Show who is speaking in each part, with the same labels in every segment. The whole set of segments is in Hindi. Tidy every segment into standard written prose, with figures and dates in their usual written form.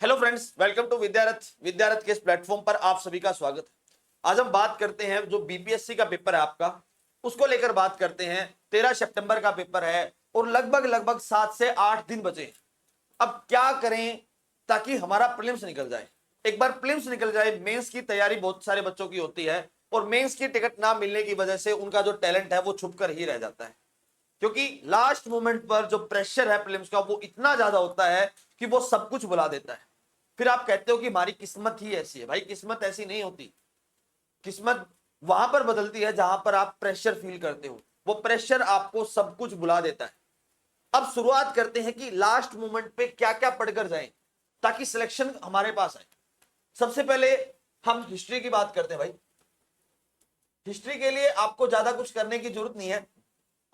Speaker 1: हेलो फ्रेंड्स, वेलकम टू विद्यारथ के इस प्लेटफॉर्म पर आप सभी का स्वागत है। आज हम बात करते हैं जो बीपीएससी का पेपर है आपका, उसको लेकर बात करते हैं। 13 सितंबर का पेपर है और लगभग 7 से 8 दिन बचे हैं। अब क्या करें ताकि हमारा प्रीलिम्स निकल जाए। एक बार प्रीलिम्स निकल जाए, मेंस की तैयारी बहुत सारे बच्चों की होती है और मेंस की टिकट ना मिलने की वजह से उनका जो टैलेंट है वो छुप कर ही रह जाता है, क्योंकि लास्ट मोमेंट पर जो प्रेशर है प्रीलिम्स का वो इतना ज्यादा होता है कि वो सब कुछ बुला देता है। फिर आप कहते हो कि हमारी किस्मत ही ऐसी है। भाई, किस्मत ऐसी नहीं होती। किस्मत वहां पर बदलती है जहां पर आप प्रेशर फील करते हो। वो प्रेशर आपको सब कुछ बुला देता है। अब शुरुआत करते हैं कि लास्ट मोमेंट पे क्या क्या पढ़कर जाएं ताकि सिलेक्शन हमारे पास आए। सबसे पहले हम हिस्ट्री की बात करते हैं। भाई, हिस्ट्री के लिए आपको ज्यादा कुछ करने की जरूरत नहीं है।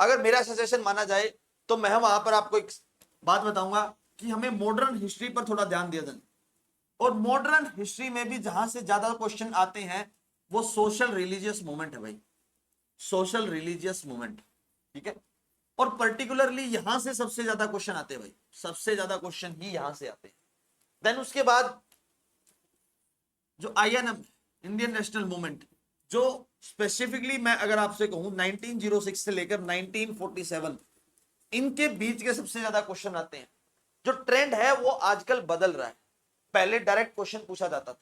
Speaker 1: अगर मेरा सजेशन माना जाए तो मैं वहां पर आपको एक बात बताऊंगा कि हमें मॉडर्न हिस्ट्री पर थोड़ा ध्यान दिया जाए। और मॉडर्न हिस्ट्री में भी जहां से ज्यादा क्वेश्चन आते हैं वो सोशल रिलीजियस मूवमेंट है। भाई, सोशल रिलीजियस मूवमेंट, ठीक है। और पर्टिकुलरली यहां से सबसे ज्यादा क्वेश्चन आते हैं। भाई, सबसे ज्यादा क्वेश्चन ही यहां से आते हैं। देन उसके बाद जो आईएनएम, इंडियन नेशनल मूवमेंट, जो स्पेसिफिकली मैं अगर आपसे कहूं 1906 से लेकर 1947 इनके बीच के सबसे ज्यादा क्वेश्चन आते हैं। जो ट्रेंड है वो आजकल बदल रहा है। पहले डायरेक्ट क्वेश्चन पूछा जाता था,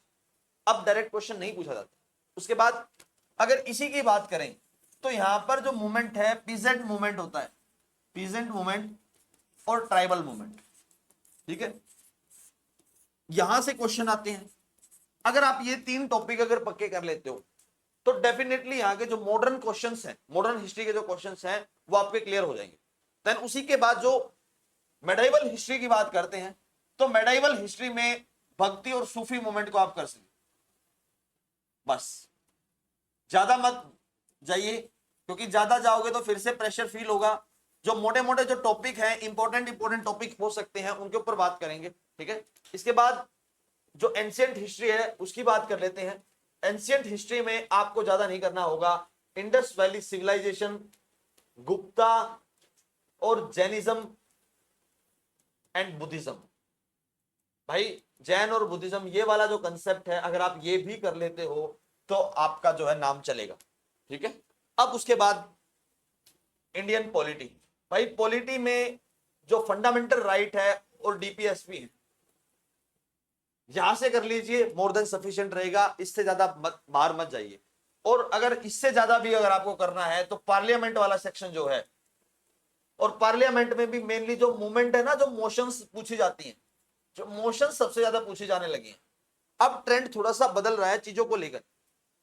Speaker 1: अब डायरेक्ट क्वेश्चन नहीं पूछा जाता। उसके बाद अगर इसी की बात करें तो यहां पर जो मूवमेंट है पीजेंट मूवमेंट होता है, पीजेंट मूवमेंट और ट्राइबल मूवमेंट, ठीक है। यहां से क्वेश्चन आते हैं। अगर आप ये तीन टॉपिक अगर पक्के कर लेते हो तो डेफिनेटली यहाँ के जो मॉडर्न क्वेश्चंस हैं, मॉडर्न हिस्ट्री के जो क्वेश्चंस हैं वो आपके क्लियर हो जाएंगे। देन उसी के बाद जो मेडाइवल हिस्ट्री की बात करते हैं तो मेडाइवल हिस्ट्री में भक्ति और सूफी मूवमेंट को आप कर सकते, बस ज्यादा मत जाइए, क्योंकि ज्यादा जाओगे तो फिर से प्रेशर फील होगा। जो मोटे मोटे जो टॉपिक हैं, इंपॉर्टेंट टॉपिक हो सकते हैं, उनके ऊपर बात करेंगे, ठीक है। इसके बाद जो एंशियंट हिस्ट्री है उसकी बात कर लेते हैं। एंशियंट हिस्ट्री में आपको ज्यादा नहीं करना होगा। इंडस वैली सिविलाइजेशन, गुप्ता और जैनिज्म एंड बुद्धिज्म। भाई, जैन और बुद्धिज्म ये वाला जो कंसेप्ट है, अगर आप ये भी कर लेते हो तो आपका जो है नाम चलेगा, ठीक है। अब उसके बाद इंडियन पॉलिटी। भाई, पॉलिटी में जो फंडामेंटल राइट है और डीपीएसपी है, यहां से कर लीजिए, मोर देन सफिशिएंट रहेगा। इससे ज्यादा बाहर मत जाइए। और अगर इससे ज्यादा भी अगर आपको करना है तो पार्लियामेंट वाला सेक्शन जो है, और पार्लियामेंट में भी मेनली जो मूवमेंट है ना, जो मोशंस पूछी जाती हैं, जो मोशन सबसे ज्यादा पूछे जाने लगे हैं। अब ट्रेंड थोड़ा सा बदल रहा है चीजों को लेकर।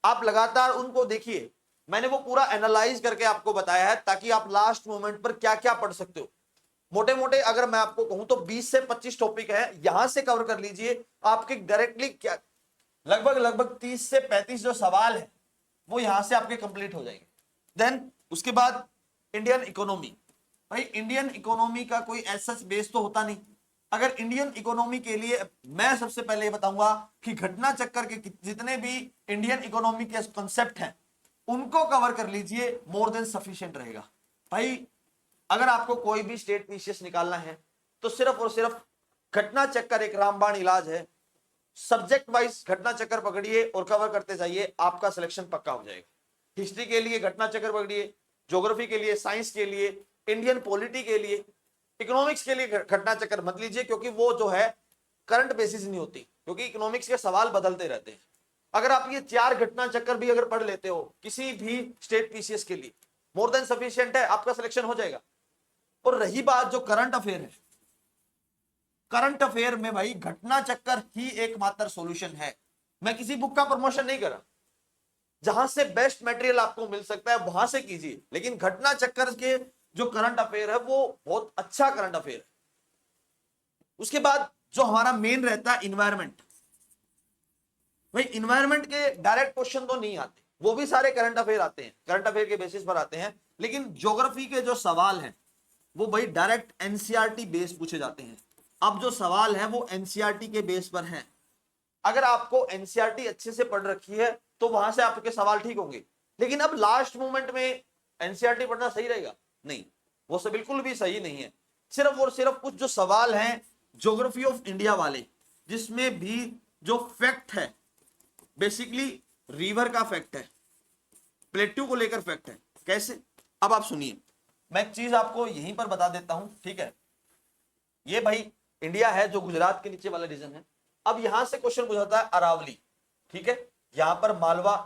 Speaker 1: आप लगातार उनको देखिए। मैंने वो पूरा एनालाइज करके आपको बताया है ताकि आप लास्ट मोमेंट पर क्या क्या पढ़ सकते हो। मोटे मोटे अगर मैं आपको कहूं तो 20 से 25 टॉपिक है, यहां से कवर कर लीजिए। आपके डायरेक्टली क्या लगभग 30 से 35 जो सवाल है वो यहां से आपके कंप्लीट हो जाएंगे। देन उसके बाद इंडियन इकोनॉमी। भाई, इंडियन इकोनॉमी का कोई ऐसा बेस तो होता नहीं। अगर इंडियन इकोनॉमी के लिए मैं सबसे पहले ये बताऊंगा कि घटना चक्कर के जितने भी इंडियन इकोनॉमी के कॉन्सेप्ट हैं उनको कवर कर लीजिए, मोर देन सफिशिएंट रहेगा। भाई, अगर आपको कोई भी स्टेट पीसीएस निकालना है तो सिर्फ और सिर्फ घटना चक्कर एक रामबाण इलाज है। सब्जेक्ट वाइज घटना चक्कर पकड़िए और कवर करते जाइए, आपका सिलेक्शन पक्का हो जाएगा। हिस्ट्री के लिए घटना चक्कर पकड़िए, ज्योग्राफी के लिए, साइंस के लिए, इंडियन पॉलिटी के लिए, इकोनॉमिक्स के लिए घटना चक्कर मत लीजिए, क्योंकि वो जो है करंट बेसिस नहीं होती, क्योंकि इकोनॉमिक्स के सवाल बदलते रहते हैं। अगर आप ये 4 घटना चक्कर भी अगर पढ़ लेते हो किसी भी स्टेट पीसीएस के लिए, मोर देन सफिशिएंट है, आपका सिलेक्शन हो जाएगा। और रही बात जो करंट अफेयर है, करंट अफेयर में भाई घटना चक्कर ही एकमात्र सॉल्यूशन है। मैं किसी बुक का प्रमोशन नहीं कर रहा, जहां से बेस्ट मटेरियल आपको मिल सकता है वहां से कीजिए, लेकिन घटना चक्कर के जो करंट अफेयर है वो बहुत अच्छा करंट अफेयर है। उसके बाद जो हमारा मेन रहता है इन्वायरमेंट। भाई, इन्वायरमेंट के डायरेक्ट क्वेश्चन तो नहीं आते, वो भी सारे करंट अफेयर आते हैं, करंट अफेयर के बेसिस पर आते हैं। लेकिन ज्योग्राफी के जो सवाल हैं वो भाई डायरेक्ट एनसीईआरटी बेस पूछे जाते हैं। अब जो सवाल है वो एनसीईआरटी के बेस पर है। अगर आपको एनसीईआरटी अच्छे से पढ़ रखी है तो वहां से आपके सवाल ठीक होंगे। लेकिन अब लास्ट मोमेंट में एनसीईआरटी पढ़ना सही रहेगा? नहीं, वो सब बिल्कुल भी सही नहीं है। सिर्फ और सिर्फ कुछ जो सवाल हैं ज्योग्राफी ऑफ इंडिया वाले, जिसमें भी जो फैक्ट है बेसिकली रिवर का फैक्ट है, प्लेट्यू को लेकर फैक्ट है। कैसे? अब आप सुनिए, मैं एक चीज आपको यहीं पर बता देता हूं, ठीक है। ये भाई इंडिया है जो गुजरात के नीचे वाला रीजन है। अब यहां से क्वेश्चन पूछा है अरावली, ठीक है, यहां पर मालवा,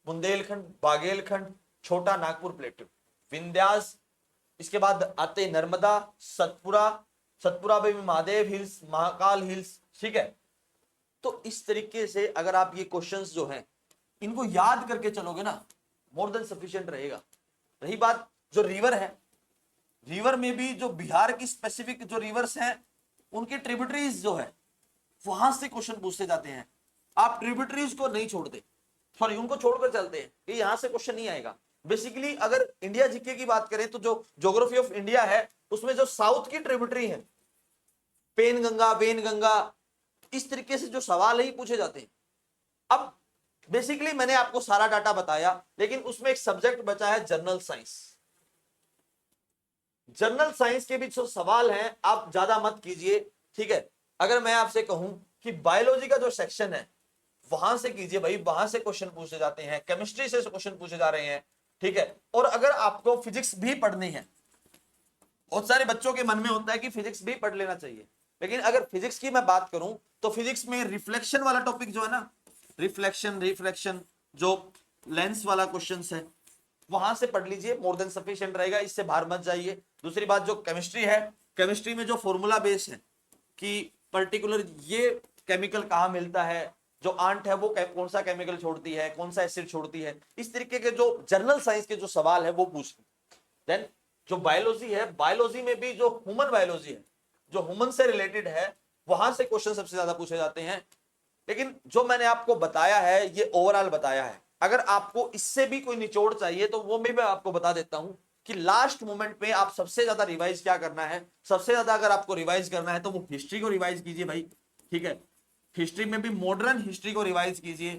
Speaker 1: बुंदेलखंड, बागेलखंड, छोटा नागपुर प्लेट्यू, विंध्यास, इसके बाद आते नर्मदा, सतपुरा, सतपुरा में भी महादेव हिल्स, महाकाल हिल्स, ठीक है। तो इस तरीके से अगर आप ये क्वेश्चंस जो हैं इनको याद करके चलोगे ना, मोर देन सफिशिएंट रहेगा। रही बात जो रिवर है, रिवर में भी जो बिहार की स्पेसिफिक जो रिवर्स हैं उनके ट्रिब्यूटरीज जो है वहां से क्वेश्चन पूछते जाते हैं। आप ट्रिब्यूटरीज को नहीं छोड़ते, सॉरी उनको छोड़कर चलते हैं कि यहां से क्वेश्चन नहीं आएगा। बेसिकली अगर इंडिया जीके की बात करें तो जो ज्योग्राफी ऑफ इंडिया है उसमें जो साउथ की ट्रिब्यूटरी है, पेन गंगा, वेन गंगा, इस तरीके से जो सवाल ही पूछे जाते हैं। अब बेसिकली मैंने आपको सारा डाटा बताया, लेकिन उसमें एक सब्जेक्ट बचा है जनरल साइंस। जनरल साइंस के भी जो सवाल हैं आप ज्यादा मत कीजिए, ठीक है। अगर मैं आपसे कहूं कि बायोलॉजी का जो सेक्शन है वहां से कीजिए भाई, वहां से क्वेश्चन पूछे जाते हैं, केमिस्ट्री से क्वेश्चन पूछे जा रहे हैं, ठीक है। और अगर आपको फिजिक्स भी पढ़नी है, बहुत सारे बच्चों के मन में होता है कि फिजिक्स भी पढ़ लेना चाहिए, लेकिन अगर फिजिक्स की मैं बात करूं तो फिजिक्स में रिफ्लेक्शन वाला टॉपिक जो है ना, रिफ्लेक्शन जो लेंस वाला क्वेश्चन है वहां से पढ़ लीजिए, मोर देन सफिशिएंट रहेगा, इससे बाहर मत जाइए। दूसरी बात जो केमिस्ट्री है, केमिस्ट्री में जो फॉर्मूला बेस है कि पर्टिकुलर ये केमिकल कहाँ मिलता है, जो आंट है वो कौन सा केमिकल छोड़ती है, कौन सा एसिड छोड़ती है, इस तरीके के जो जनरल साइंस के जो सवाल है वो पूछ। देन जो बायोलॉजी है, बायोलॉजी में भी जो ह्यूमन बायोलॉजी है, जो ह्यूमन से रिलेटेड है, वहां से क्वेश्चन सबसे ज्यादा पूछे जाते हैं। लेकिन जो मैंने आपको बताया है ये ओवरऑल बताया है, अगर आपको इससे भी कोई निचोड़ चाहिए तो वो मैं आपको बता देता हूं कि लास्ट मोमेंट पे आप सबसे ज्यादा रिवाइज क्या करना है। सबसे ज्यादा अगर आपको रिवाइज करना है तो वो हिस्ट्री को रिवाइज कीजिए भाई, ठीक है। हिस्ट्री में भी मॉडर्न हिस्ट्री को रिवाइज कीजिए।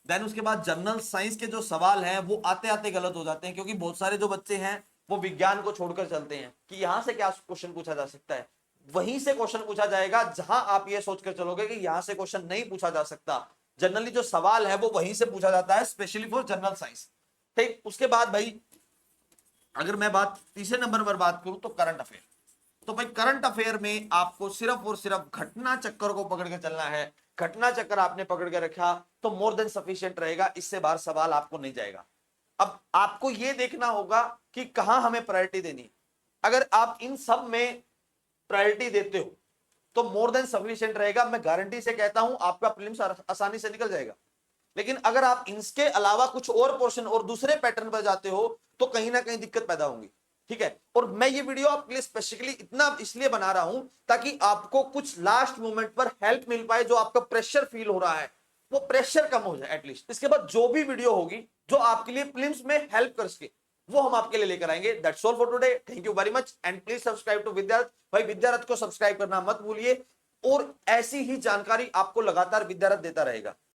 Speaker 1: देन उसके बाद जनरल साइंस के जो सवाल हैं वो आते आते गलत हो जाते हैं, क्योंकि बहुत सारे जो बच्चे हैं वो विज्ञान को छोड़कर चलते हैं कि यहां से क्या क्वेश्चन पूछा जा सकता है, वहीं से क्वेश्चन पूछा जाएगा जहां आप ये सोचकर चलोगे कि यहां से क्वेश्चन नहीं पूछा जा सकता। जनरली जो सवाल है वो वहीं से पूछा जाता है, स्पेशली फॉर जनरल साइंस, ठीक। उसके बाद भाई अगर मैं बात तीसरे नंबर पर बात करूं तो करंट अफेयर। तो भाई करंट अफेयर में आपको सिर्फ और सिर्फ घटना चक्कर को पकड़ के चलना है। घटना चक्कर आपने पकड़ के रखा तो मोर देन सफिशिएंट रहेगा, इससे बाहर सवाल आपको नहीं जाएगा। अब आपको यह देखना होगा कि कहां हमें प्रायोरिटी देनी। अगर आप इन सब में प्रायोरिटी देते हो तो मोर देन सफिशिएंट रहेगा। मैं गारंटी से कहता हूं आपका प्रीलिम्स आसानी से निकल जाएगा। लेकिन अगर आप इसके अलावा कुछ और पोर्शन और दूसरे पैटर्न पर जाते हो तो कहीं ना कहीं दिक्कत पैदा होंगी, ठीक है। और मैं ये वीडियो आपके लिए स्पेशली इतना इसलिए बना रहा हूं ताकि आपको कुछ लास्ट मोमेंट पर हेल्प मिल पाए। जो आपका प्रेशर फील हो रहा है वो प्रेशर कम हो जाए एटलीस्ट। इसके बाद जो भी वीडियो होगी जो आपके लिए प्रीलिम्स में हेल्प कर सके वो हम आपके लिए लेकर आएंगे। That's all for today, thank you very much and please subscribe to Vidyarath. भाई विद्यारथ को सब्सक्राइब करना मत भूलिए, और ऐसी ही जानकारी आपको लगातार विद्यारथ देता रहेगा।